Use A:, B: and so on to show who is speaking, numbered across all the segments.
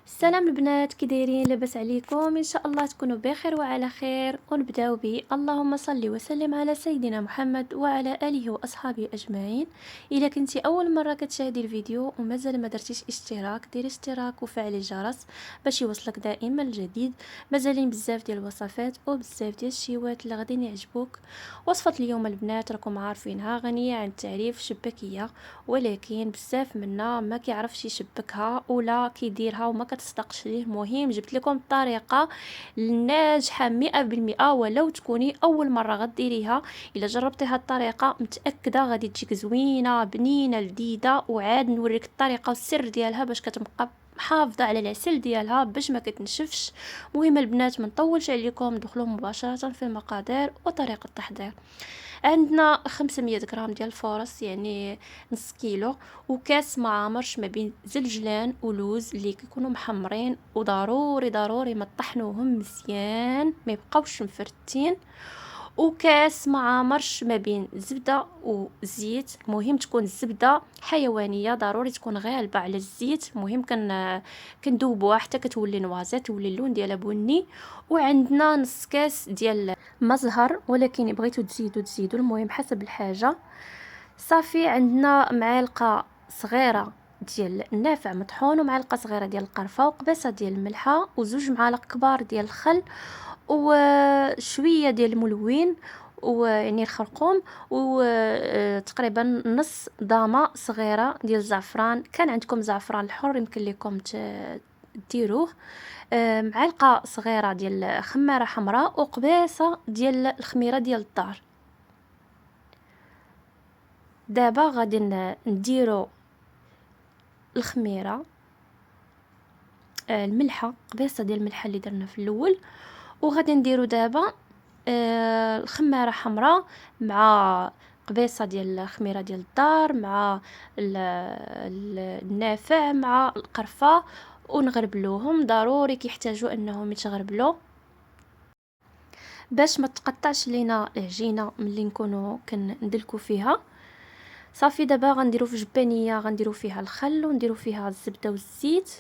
A: السلام البنات، كي دايرين؟ لاباس عليكم؟ ان شاء الله تكونوا بخير وعلى خير. ونبداو به اللهم صل وسلم على سيدنا محمد وعلى اله واصحابه اجمعين. الا كنتي اول مره كتشاهدي الفيديو ومازال ما درتيش اشتراك، ديري اشتراك وفعلي الجرس باش يوصلك دائما الجديد. مازالين بزاف ديال الوصفات وبزاف ديال الشيوات اللي غادي يعجبوك. وصفه اليوم البنات راكم عارفينها، غنيه عن التعريف، شباكيه، ولكن بزاف منا ما كيعرفش يشبكها ولا كيديرها وما كتصدقش ليه. المهم جبت لكم الطريقه الناجحه 100%، ولو تكوني اول مره غديريها. الا جربتي هاد الطريقه متاكده غادي تجيك زوينه بنينه لذيذه. وعاد نوريك الطريقه والسر ديالها باش كتبقى محافظه على العسل ديالها باش ما كتنشفش. مهم البنات ما نطولش عليكم، ندخلوا مباشره في المقادير وطريقه التحضير. عندنا 500 غرام ديال الفورص، يعني نص كيلو، وكاس معامرش ما بين زلجلان ولوز اللي كيكونوا محمرين، وضروري ضروري ما طحنوهم مزيان ما يبقاوش مفرتين، وكاس معامرش ما بين زبده وزيت. المهم تكون الزبده حيوانيه، ضروري تكون غالبه على الزيت. المهم كندوبوها حتى كتولي نوازيت، تولي اللون ديالها بني. وعندنا نص كاس ديال ما زهر، ولكن بغيتو تزيدوا المهم حسب الحاجه. صافي عندنا معلقه صغيره ديال النافع مطحون، ومعلقه صغيره ديال القرفه، وقبيصه ديال الملحه، وزوج معالق كبار ديال الخل، وشويه ديال الملون ويعني الخرقوم، وتقريبا نص ضامه صغيره ديال الزعفران. كان عندكم زعفران الحر يمكن لكم ديروه. معلقه صغيره ديال خماره حمراء، وقبيصه ديال الخميره ديال الدار. دابا غادي نديرو الخميره، الملحه، قبيصه ديال الملحه اللي درنا في الاول. وغادي نديرو دابا الخماره حمراء مع قبيصه ديال الخميره ديال الدار مع النافع مع القرفه، ونغربلوهم. ضروري كيحتاجوا انهم يتغربلوا باش ما تقطعش لينا العجينه ملي نكونوا كندلكو فيها. صافي دابا غنديرو في جبانيه، غنديرو فيها الخل ونديرو فيها الزبده والزيت،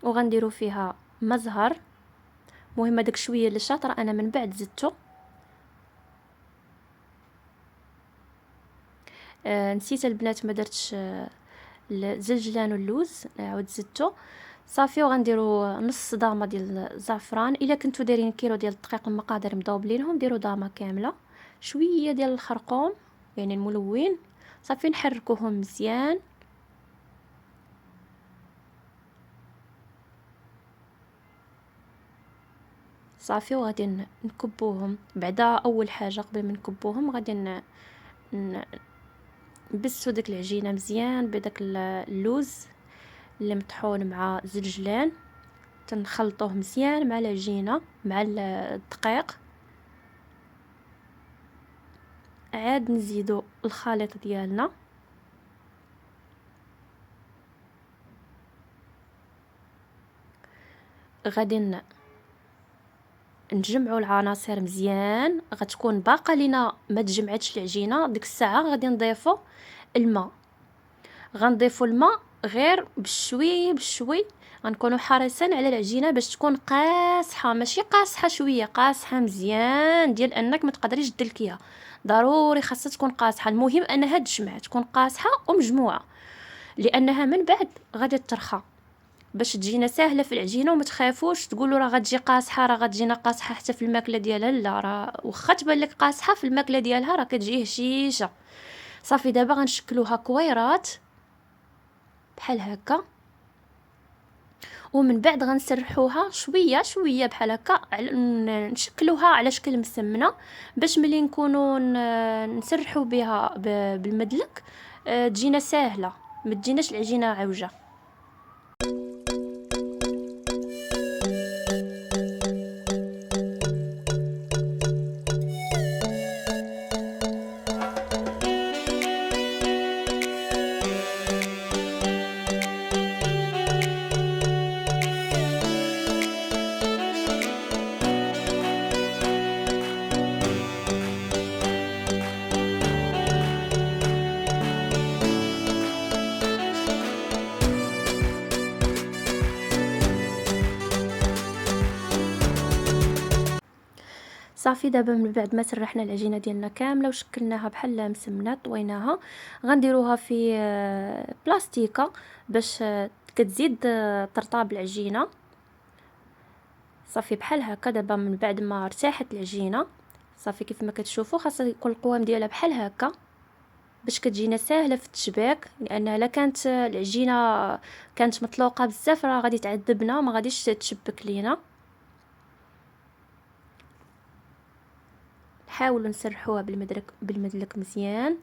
A: وغنديرو فيها ما زهر. مهم داك شويه اللي شاطر انا من بعد زدته. نسيت البنات ما درتش الزلجلان واللوز، عاود زدته. صافي وغنديرو نص ضامه ديال الزعفران. الا كنتو دايرين كيلو ديال الدقيق المقادير مضوبلينهم ديروا ضامه كامله. شويه ديال الخرقوم يعني الملون. صافي نحركوهم مزيان. صافي وغادي نكبوهم بعدا. اول حاجه قبل ما نكبوهم غادي نبسو داك العجينه مزيان بداك اللوز اللي مطحون مع زلجلان، تنخلطوه مزيان مع العجينه مع الدقيق. عاد نزيدو الخليط ديالنا، غادي نجمعوا العناصر مزيان. غتكون باقا لينا ما تجمعتش العجينه، ديك الساعه غادي نضيفوا الماء. غنضيفوا الماء غير بشوي بشوي. غنكونوا حريصين على العجينه باش تكون قاصحه، ماشي قاصحه شويه، قاصحه مزيان ديال انك ما تقدريش تدلكيها. ضروري خاصها تكون قاصحه. المهم انها تجمع تكون قاصحه ومجموعه، لانها من بعد غادي ترخى باش تجينا سهله في العجينه. وما تخافوش تقولوا راه غتجي قاصحه، راه غتجينا قاصحه حتى في الماكله ديالها. لا، راه واخا تبان لك قاصحه في الماكله ديالها راه كتجي هشيشه. صافي دابا غنشكلوها كويرات بحال هكا، ومن بعد غنسرحوها شويه شويه بحال هكا، نشكلوها على شكل مسمنه باش ملي نكونوا نسرحوا بها بالمدلك تجينا ساهله، ما تجيناش العجينه عوجه. صافي دابا من بعد ما سرحنا العجينه ديالنا كامله وشكلناها بحال مسمنه طويناها، غنديروها في بلاستيكه باش كتزيد ترطاب العجينه. صافي بحال هكا. دابا من بعد ما ارتاحت العجينه صافي كيف ما كتشوفوا خاصها يكون القوام ديالها بحال هكا باش كتجينا ساهله في التشباك، لان الا كانت العجينه كانت مطلوقه بزاف راه غادي تعذبنا ما غاديش تشبك لينا. نحاولوا نسرحوها بالمدلك مزيان،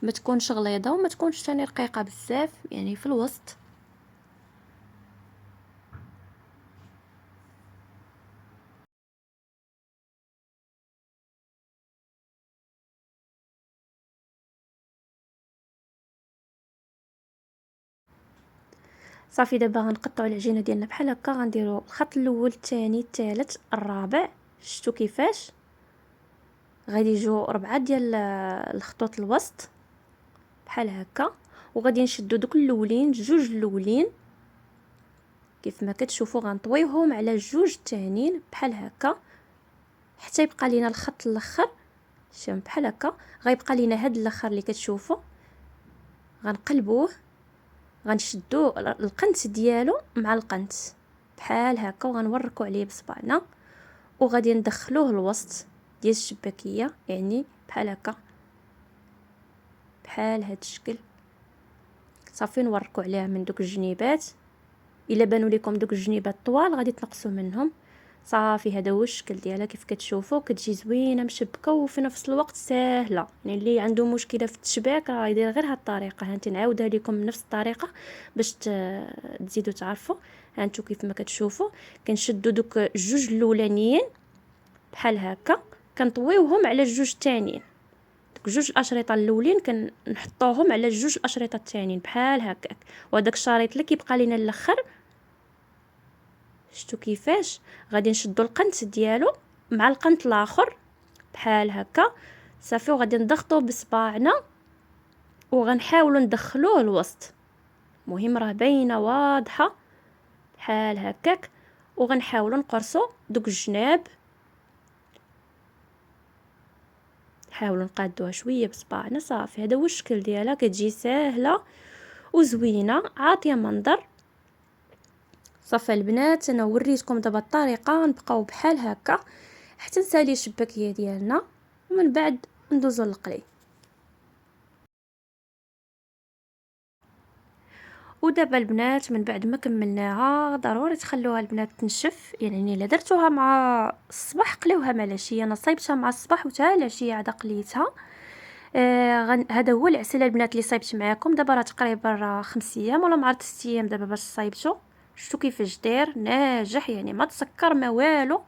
A: ما تكونش غليظه وما تكونش ثاني رقيقه بزاف، يعني في الوسط. صافي دابا غنقطعوا العجينه ديالنا بحال هكا، غنديروا الخط الاول الثاني الثالث الرابع. شفتوا كيفاش غادي يجوا 4 ديال الخطوط الوسط بحال هكا، وغادي نشدوا دوك الاولين جوج الاولين كيف ما كتشوفوا غنطويوهم على جوج الثانيين بحال هكا حتى يبقى لينا الخط الاخر. شوف بحال هكا غيبقى لينا هاد الاخر اللي كتشوفوا، غنقلبوه غنشدوا القنت ديالو مع القنت بحال هكا وغنوركوا عليه بصبعنا وغادي ندخلوه الوسط ديال الشباكيه، يعني بحال هكا بحال هاد الشكل. صافي نوركوا عليها من دوك الجنيبات، الا بانوا لكم دوك الجنيبات طوال غادي تنقصوا منهم. صافي هذا هو الشكل ديالها كيف كتشوفوا، كتجي زوينه مشبكه وفي نفس الوقت ساهله. يعني اللي عنده مشكله في التشباك راه يدير غير هاد الطريقه. هانتي نعاودها لكم بنفس الطريقه باش تزيدوا تعرفوا. هانتو كيف ما كتشوفوا كنشدوا دوك الجوج الاولانيين بحال هكا كنطويوهم على الجوج الثانيين، دوك جوج الاشرطه الاولين كنحطوهم على الجوج الاشرطه الثانيين بحال هكاك، وداك الشريط اللي كيبقى لينا الاخر شفتوا كيفاش غادي نشدوا القنت ديالو مع القنت الاخر بحال هكا. صافي وغادي نضغطوا بصباعنا وغنحاولوا ندخلوه الوسط. مهم راه باينه واضحه بحال هكاك، وغنحاولوا نقرصوا دوك الجناب، نحاولوا نقادوها شويه بصباعنا. صافي هذا هو الشكل ديالها، كتجي ساهله وزوينه عاطيه منظر. صافي البنات انا وريتكم دابا الطريقه، نبقاو بحال هكا حتى نسالي الشباكيه ديالنا ومن بعد ندوزو للقلي. ودابا البنات من بعد ما كملناها ضروري تخلوها البنات تنشف. يعني الا درتوها مع الصباح قليوها مع العشيه، انا صايبتها مع الصباح وتا العشيه عاد قليتها. هذا هو العسل البنات اللي صايبت معاكم. دابا راه تقريبا 5 ايام ولا مع 6 ايام دابا باش صايبته. شفتوا كيفاش داير ناجح، يعني ما تسكر ما والو.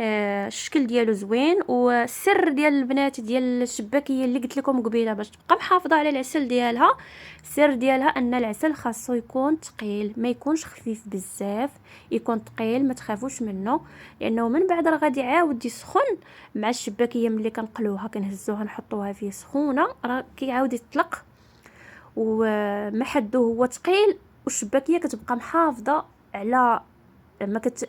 A: الشكل ديالو زوين. والسر ديال البنات ديال الشباكيه اللي قلت لكم قبيله باش تبقى محافظه على العسل ديالها، السر ديالها ان العسل خاصو يكون ثقيل، ما يكونش خفيف بزاف، يكون ثقيل ما تخافوش منه، لانه من بعد راه غادي يعاود يسخن مع الشباكيه. ملي كنقلوها كنهزوها نحطوها فيه سخونه راه كيعاود يطلق، وما حدو هو ثقيل والشباكيه كتبقى محافظه على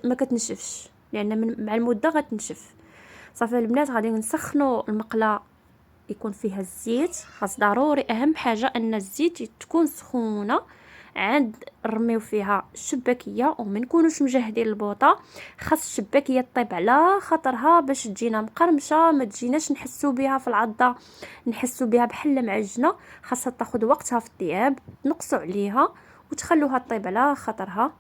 A: ما كتنشفش، لان مع المده غتنشف. صافي البنات غادي نسخنوا المقله يكون فيها الزيت. خاص ضروري اهم حاجه ان الزيت تكون سخونه عند نرميو فيها الشباكيه، وما نكونوش مجهدين البوطه. خاص الشباكيه طيب على خاطرها باش تجينا مقرمشه، ما تجيناش نحسوا بها في العضه نحسوا بها بحال معجنه. خاصها تاخذ وقتها في الطياب، تنقصوا عليها وتخلوها طيب على خاطرها.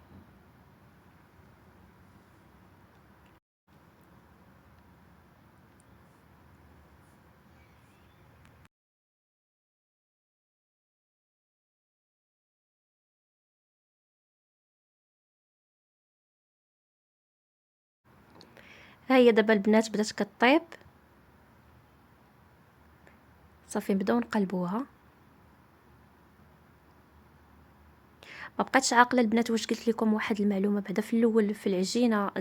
A: ها هي دابا البنات بدات كطيب. صافي نبداو نقلبوها. ما بقيتش عاقله البنات واش قلت لكم واحد المعلومه بعدا في الاول في العجينه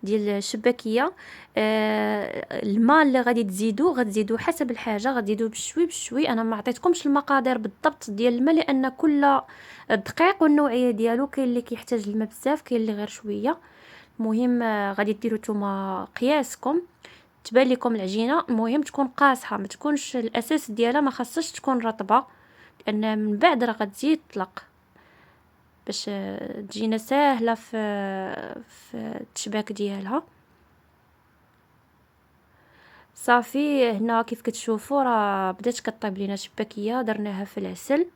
A: ديال الشباكيه. الماء اللي غادي غتزيدوا حسب الحاجه، غتزيدوا بشوي بشوي. انا ما عطيتكمش المقادير بالضبط ديال الماء لان كل دقيق والنوعيه ديالو، كاين اللي كيحتاج الماء بزاف كاين اللي غير شويه. المهم غادي ديروا نتوما قياسكم، تبان لكم العجينه. المهم تكون قاصحه، ما تكونش الاساس ديالها ما خاصش تكون رطبه، لان من بعد راه غتزيد تطلق، باش تجينا ساهله في التشباك ديالها. صافي هنا كيف كتشوفوا راه بدات كطيب لينا شباكيه، درناها في العسل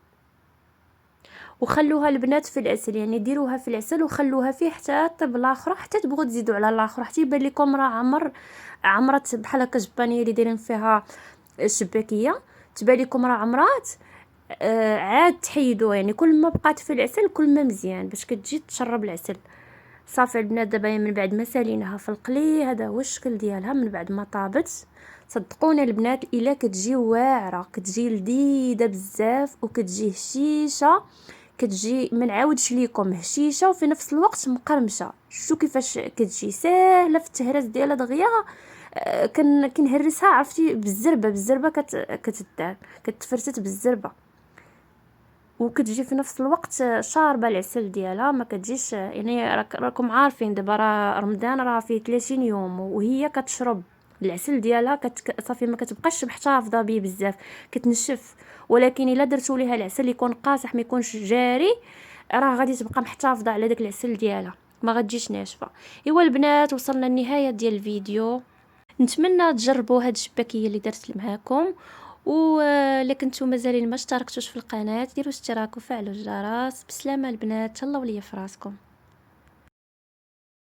A: وخلوها البنات في العسل، يعني ديروها في العسل وخلوها فيه حتى طيب الاخر، حتى تبغوا تزيدوا على الاخر حتى يبان لكم راه عمرت بحال هكا جبانيه اللي دايرين فيها الشباكيه، تبان لكم راه عمرات. عاد تحيدوها، يعني كل ما بقات في العسل كل ما مزيان باش كتجي تشرب العسل. صافي البنات دابا من بعد ما ساليناها في القلي، هذا هو الشكل ديالها من بعد ما طابت. صدقوني البنات الا كتجي واعره، كتجي لذيذه بزاف وكتجي هشيشه، كتجي ما نعاودش ليكم هشيشه وفي نفس الوقت مقرمشه. شو كيفاش كتجي ساهله في التهراس ديالها دغيا. كنهرسها عرفتي بالزربه كتدار، كتفرتت بالزربه، وكتجي في نفس الوقت شاربه العسل ديالها، ما كتجيش يعني راكم عارفين دابا راه رمضان راه فيه 30 يوم وهي كتشرب العسل ديالها صافي ما كتبقاش محتفظه به بزاف، كتنشف. ولكن الا درتوا ليها العسل يكون قاصح ما يكونش جاري، راه غادي تبقى محتفظه على داك العسل ديالها، ما غتجيش ناشفه. ايوا البنات وصلنا للنهايه ديال الفيديو، نتمنى تجربوا هاد الشباكيه اللي درت معاكم. ولا كنتو مازالين ما اشتركتوش في القناه، ديروا اشتراك وفعلوا الجرس. بسلامه البنات، تهلاو ليا في راسكم.